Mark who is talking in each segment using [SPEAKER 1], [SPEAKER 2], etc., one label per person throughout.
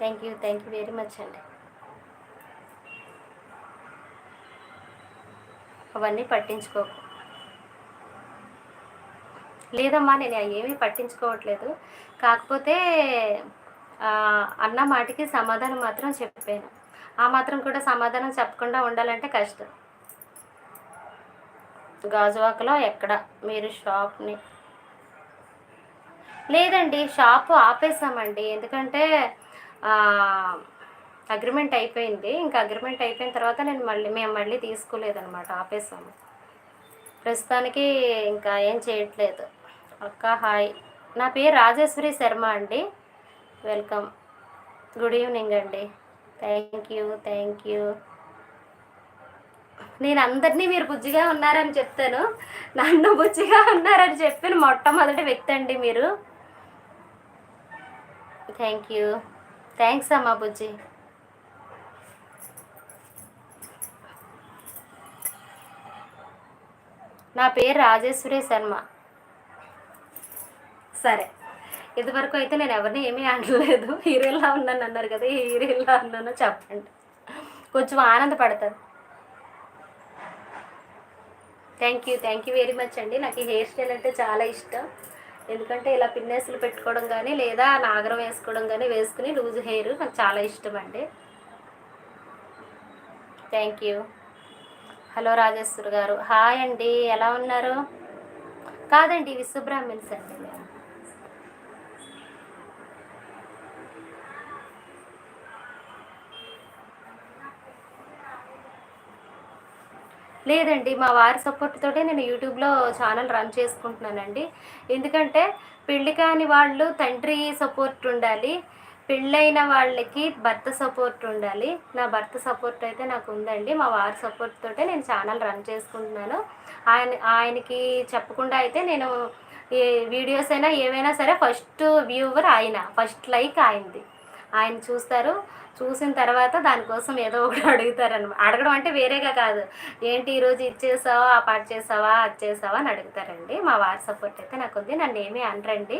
[SPEAKER 1] Thank you very much అండి. అవన్నీ పట్టించుకోకు. లేదమ్మా, నేను ఏమీ పట్టించుకోవట్లేదు. కాకపోతే అన్న మాటకి సమాధానం మాత్రం చెప్పాను. ఆ మాత్రం కూడా సమాధానం చెప్పకుండా ఉండాలంటే కష్టం. గాజువాకలో ఎక్కడ మీరు షాప్ని? లేదండి, షాపు ఆపేసామండి. ఎందుకంటే అగ్రిమెంట్ అయిపోయింది. ఇంకా అగ్రిమెంట్ అయిపోయిన తర్వాత మేము మళ్ళీ తీసుకోలేదన్నమాట, ఆపేసాము. ప్రస్తుతానికి ఇంకా ఏం చేయట్లేదు. అక్క హాయ్, నా పేరు రాజేశ్వరి శర్మ అండి. వెల్కమ్, గుడ్ ఈవినింగ్ అండి. Thank you. నేను అందరినీ మీరు బుజ్జిగా ఉన్నారని చెప్తాను, నన్ను బుజ్జిగా ఉన్నారని చెప్పిన మొట్టమొదటి వ్యక్తి అండి మీరు. థ్యాంక్స్ అమ్మా బుజ్జి. నా పేరు రాజేశ్వరి శర్మ. సరే, ఇదివరకు అయితే నేను ఎవరిని ఏమీ అనలేదు. హీరోలా ఉన్నాను అన్నారు కదా, హీరోలా ఉన్నానో చెప్పండి, కొంచెం ఆనందపడతారు. థ్యాంక్ యూ వెరీ మచ్ అండి. నాకు ఈ హెయిర్ స్టైల్ అంటే చాలా ఇష్టం. ఎందుకంటే ఇలా పిన్నేసులు పెట్టుకోవడం కానీ లేదా నాగరం వేసుకోవడం కానీ వేసుకుని లూజ్ హెయిర్ నాకు చాలా ఇష్టం అండి. Thank you. హలో రాజేశ్వర్ గారు, హాయ్ అండి, ఎలా ఉన్నారు? కాదండి, విశ్వబ్రాహ్మణ్స్ అండి. లేదండి, మా వారి సపోర్ట్ తోటే నేను యూట్యూబ్లో ఛానల్ రన్ చేసుకుంటున్నానండి. ఎందుకంటే పెళ్ళి కాని వాళ్ళు తండ్రి సపోర్ట్ ఉండాలి, పెళ్ళైన వాళ్ళకి భర్త సపోర్ట్ ఉండాలి. నా భర్త సపోర్ట్ అయితే నాకు ఉందండి. మా వారి సపోర్ట్ తోటే నేను ఛానల్ రన్ చేసుకుంటున్నాను. ఆయనకి చెప్పకుండా అయితే నేను ఏ వీడియోస్ అయినా ఏవైనా సరే ఫస్ట్ వ్యూవర్ ఆయన, ఫస్ట్ లైక్ ఆయనది. ఆయన చూస్తారు, చూసిన తర్వాత దానికోసం ఏదో ఒకటి అడుగుతారనమాట. అడగడం అంటే వేరేగా కాదు, ఏంటి ఈరోజు ఇచ్చేసావా, ఆ పాట చేసావా, అది చేసావా అని అడుగుతారండి. మా వారి సపోర్ట్ అయితే నాకు ఉంది, నన్ను ఏమీ అనరండి.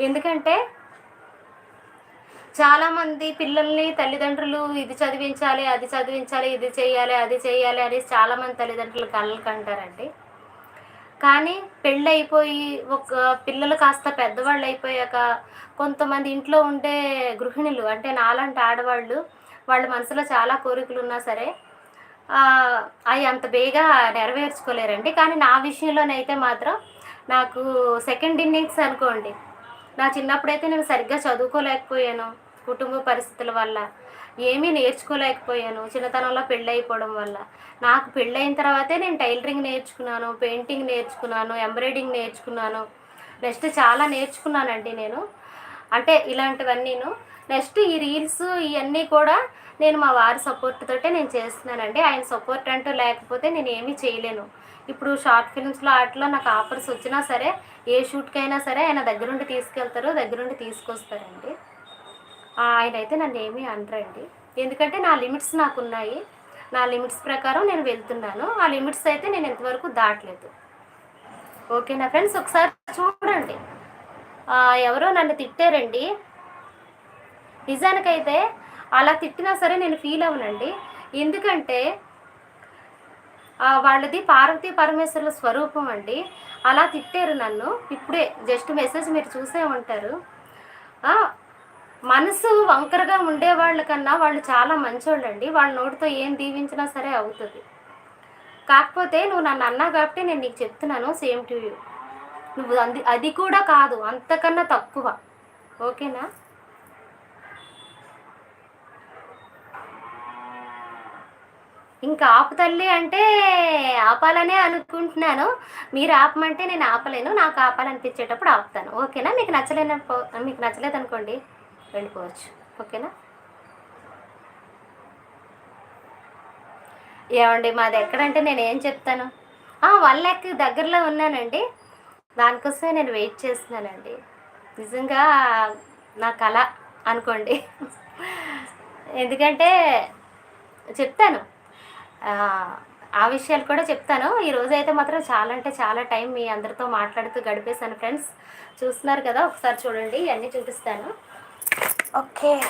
[SPEAKER 1] ఎందుకంటే చాలామంది పిల్లల్ని తల్లిదండ్రులు ఇది చదివించాలి, అది చదివించాలి, ఇది చేయాలి, అది చేయాలి అని చాలామంది తల్లిదండ్రులు కళ్ళకు కంటారండి. కానీ పెళ్ళైపోయి పిల్లలు కాస్త పెద్దవాళ్ళు అయిపోయాక కొంతమంది ఇంట్లో ఉండే గృహిణులు, అంటే నాలాంటి ఆడవాళ్ళు, వాళ్ళ మనసులో చాలా కోరికలు ఉన్నా సరే అవి అంత బేగా నెరవేర్చుకోలేరండి. కానీ నా విషయంలోనైతే మాత్రం నాకు సెకండ్ ఇన్నింగ్స్ అనుకోండి. నా చిన్నప్పుడైతే నేను సరిగ్గా చదువుకోలేకపోయాను, కుటుంబ పరిస్థితుల వల్ల ఏమీ నేర్చుకోలేకపోయాను. చిన్నతనంలో పెళ్ళి అయిపోవడం వల్ల. నాకు పెళ్ళైన తర్వాతే నేను టైలరింగ్ నేర్చుకున్నాను, పెయింటింగ్ నేర్చుకున్నాను, ఎంబ్రాయిడింగ్ నేర్చుకున్నాను. నెక్స్ట్ చాలా నేర్చుకున్నానండి నేను, అంటే ఇలాంటివన్నీను. నెక్స్ట్ ఈ రీల్స్ ఇవన్నీ కూడా నేను మా వారి సపోర్ట్ తోటే నేను చేస్తున్నానండి. ఆయన సపోర్ట్ అంటూ లేకపోతే నేను ఏమీ చేయలేను. ఇప్పుడు షార్ట్ ఫిల్మ్స్లో వాటిలో నాకు ఆఫర్స్ వచ్చినా సరే, ఏ షూట్కైనా సరే ఆయన దగ్గరుండి తీసుకెళ్తారు, దగ్గరుండి తీసుకొస్తారండి. ఆయన అయితే నన్ను ఏమీ అనరండి. ఎందుకంటే నా లిమిట్స్ నాకు ఉన్నాయి, నా లిమిట్స్ ప్రకారం నేను వెళ్తున్నాను. ఆ లిమిట్స్ అయితే నేను ఎంతవరకు దాటలేదు. ఓకేనా ఫ్రెండ్స్, ఒకసారి చూడండి. ఎవరో నన్ను తిట్టారండి. నిజానికైతే అలా తిట్టినా సరే నేను ఫీల్ అవ్వనండి. ఎందుకంటే వాళ్ళది పార్వతీ పరమేశ్వరుల స్వరూపం అండి. అలా తిట్టారు నన్ను. ఇప్పుడే జస్ట్ మెసేజ్ మీరు చూసే ఉంటారు. మనసు వంకరగా ఉండేవాళ్ళ కన్నా వాళ్ళు చాలా మంచోళ్ళండి. వాళ్ళ నోటితో ఏం దీవించినా సరే అవుతుంది. కాకపోతే నువ్వు నన్ను అన్నావు కాబట్టి నేను నీకు చెప్తున్నాను, సేమ్ టు యూ. నువ్వు అది కూడా కాదు, అంతకన్నా తక్కువ. ఓకేనా? ఇంకా ఆపుతల్లి అంటే ఆపాలనే అనుకుంటున్నాను. మీరు ఆపమంటే నేను ఆపలేను. నాకు ఆపాలనిపించేటప్పుడు ఆపుతాను. ఓకేనా? మీకు నచ్చలేదనుకోండి, వెళ్ళిపోవచ్చు. ఓకేనా? ఏమండి, మాది ఎక్కడంటే నేను ఏం చెప్తాను. 1 lakh దగ్గరలో ఉన్నానండి. దానికోసమే నేను వెయిట్ చేస్తున్నానండి. నిజంగా నా కళ అనుకోండి. ఎందుకంటే చెప్తాను, ఆ విషయాలు కూడా చెప్తాను. ఈరోజు అయితే మాత్రం చాలా అంటే చాలా టైం మీ అందరితో మాట్లాడుతూ గడిపేశాను ఫ్రెండ్స్. చూస్తున్నారు కదా, ఒకసారి చూడండి, ఇవన్నీ చూపిస్తాను. ఓకే.